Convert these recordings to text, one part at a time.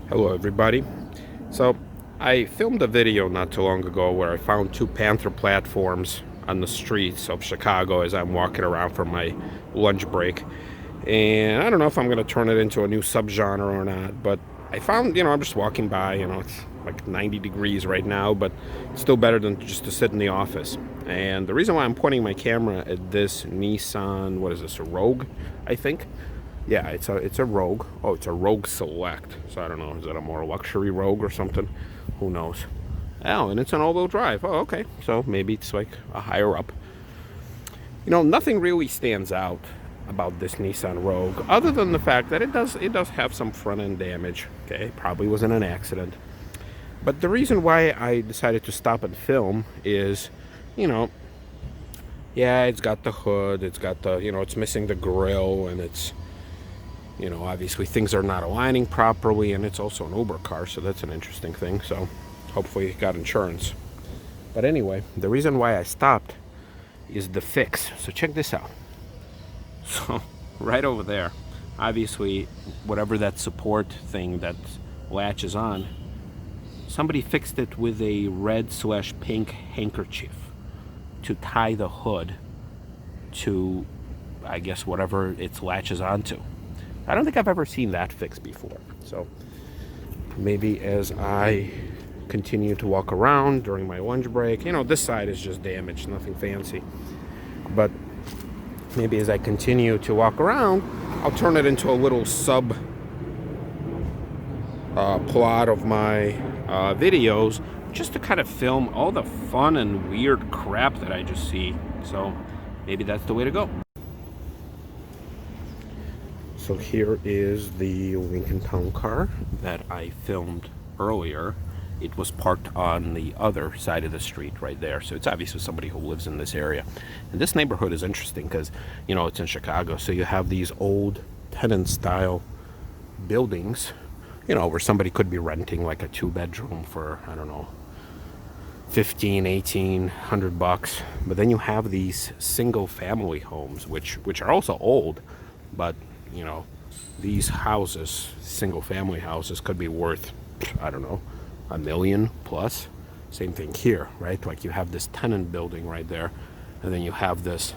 Hello everybody. So I filmed a video not too long ago where I found two Panther platforms on the streets of Chicago as I'm walking around for my lunch break. And I don't know if I'm going to turn it into a new subgenre or not, but I found, I'm just walking by, it's like 90 degrees right now, but it's still better than just to sit in the office. And the reason why I'm pointing my camera at this Nissan, what is this, a Rogue, I think? Yeah, it's a Rogue. Oh, it's a Rogue Select. So I don't know, is that a more luxury Rogue or something? Who knows? Oh, and it's an all-wheel drive. Oh, okay. So maybe it's like a higher up. Nothing really stands out about this Nissan Rogue other than the fact that it does have some front end damage. Okay, probably was in an accident. But the reason why I decided to stop and film is, yeah, it's got the hood, it's got the, it's missing the grill, and it's, obviously things are not aligning properly, and it's also an Uber car, so that's an interesting thing. So hopefully it got insurance. But anyway, the reason why I stopped is the fix. So check this out. So right over there, obviously whatever that support thing that latches on, somebody fixed it with a red/pink handkerchief to tie the hood to, I guess, whatever it latches onto. I don't think I've ever seen that fixed before. So maybe as I continue to walk around during my lunch break, this side is just damaged, nothing fancy. But maybe as I continue to walk around, I'll turn it into a little sub plot of my videos, just to kind of film all the fun and weird crap that I just see. So maybe that's the way to go. So here is the Lincoln Town Car that I filmed earlier. It was parked on the other side of the street right there. So it's obviously somebody who lives in this area. And this neighborhood is interesting because, it's in Chicago. So you have these old tenant style buildings, where somebody could be renting like a 2-bedroom for, I don't know, $1,500-$1,800. But then you have these single family homes, which are also old, but these houses, single family houses, could be worth, I don't know, $1 million plus. Same thing here, right? Like you have this tenant building right there, and then you have this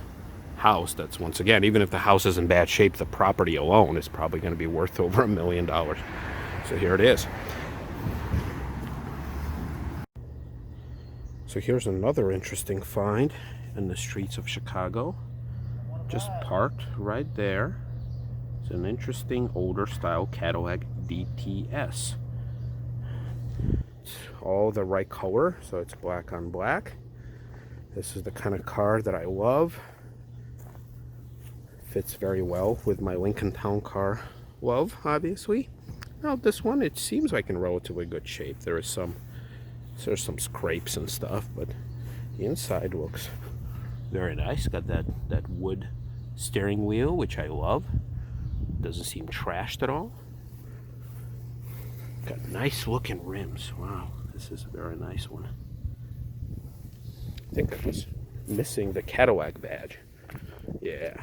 house that's, once again, even if the house is in bad shape, the property alone is probably going to be worth over $1 million. So here it is. So here's another interesting find in the streets of Chicago. Just parked right there. It's an interesting older style Cadillac DTS. It's all the right color, so it's black on black. This is the kind of car that I love. Fits very well with my Lincoln Town Car love, obviously. Now this one, it seems like in relatively good shape. There's some scrapes and stuff, but the inside looks very nice. Got that wood steering wheel, which I love. Doesn't seem trashed at all. Got nice looking rims. Wow, this is a very nice one. I think I was missing the Cadillac badge. Yeah.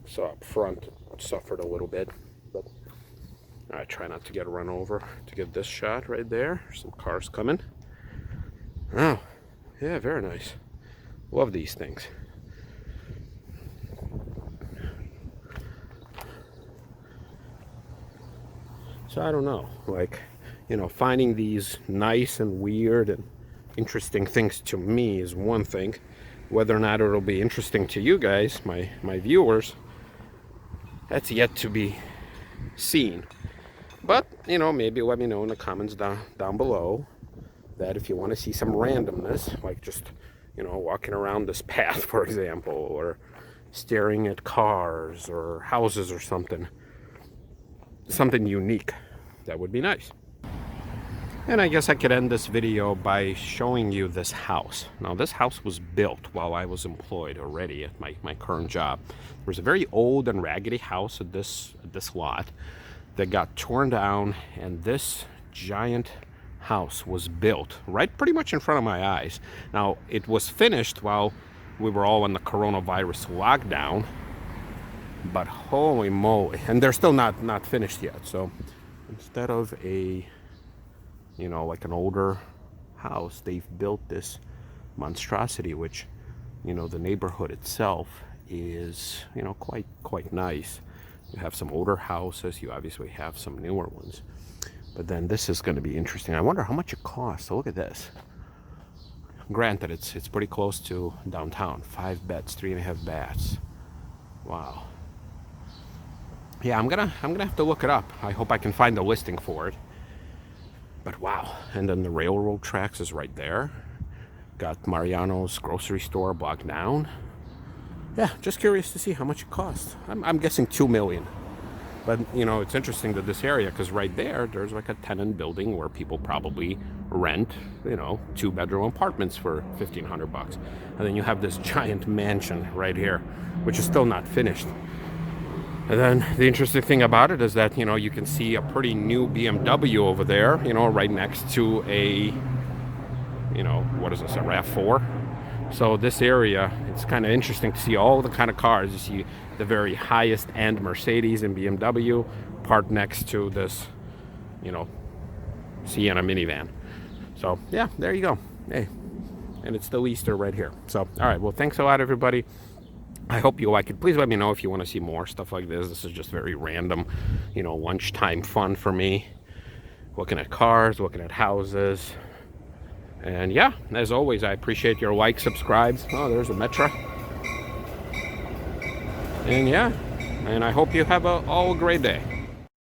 So up front, it suffered a little bit, but I try not to get run over to get this shot right there. Some cars coming. Oh, yeah, very nice. Love these things. So I don't know, finding these nice and weird and interesting things to me is one thing. Whether or not it'll be interesting to you guys, my viewers, that's yet to be seen. But, maybe let me know in the comments down below that if you want to see some randomness, like just, walking around this path, for example, or staring at cars or houses or something unique, that would be nice. And I guess I could end this video by showing you this house. Now, this house was built while I was employed already at my current job. There was a very old and raggedy house at this lot that got torn down, and this giant house was built right pretty much in front of my eyes. Now, it was finished while we were all in the coronavirus lockdown, but holy moly, and they're still not finished yet. So instead of a, you know, like an older house, they've built this monstrosity, which, you know, the neighborhood itself is, you know, quite nice. You have some older houses, you obviously have some newer ones, but then this is going to be interesting. I wonder how much it costs. So look at this. Granted, it's pretty close to downtown. 5 beds, 3.5 baths. Wow. Yeah, I'm gonna have to look it up. I hope I can find a listing for it. But wow. And then the railroad tracks is right there. Got Mariano's grocery store block down. Yeah, just curious to see how much it costs. I'm guessing $2 million. But, you know, it's interesting that this area, because right there's like a tenant building where people probably rent, you know, 2-bedroom apartments for $1,500. And then you have this giant mansion right here, which is still not finished. And then the interesting thing about it is that, you know, you can see a pretty new BMW over there, you know, right next to a, you know, what is this, a RAV4? So this area, it's kind of interesting to see all the kind of cars. You see the very highest end Mercedes and BMW parked next to this, you know, Sienna minivan. So yeah, there you go. Hey, and it's still Easter right here. So all right, well, thanks a lot, everybody. I hope you like it. Please let me know if you want to see more stuff like this. This is just very random, you know, lunchtime fun for me. Looking at cars, looking at houses. And yeah, as always, I appreciate your likes, subscribes. Oh, there's a Metra. And yeah, and I hope you have all a great day.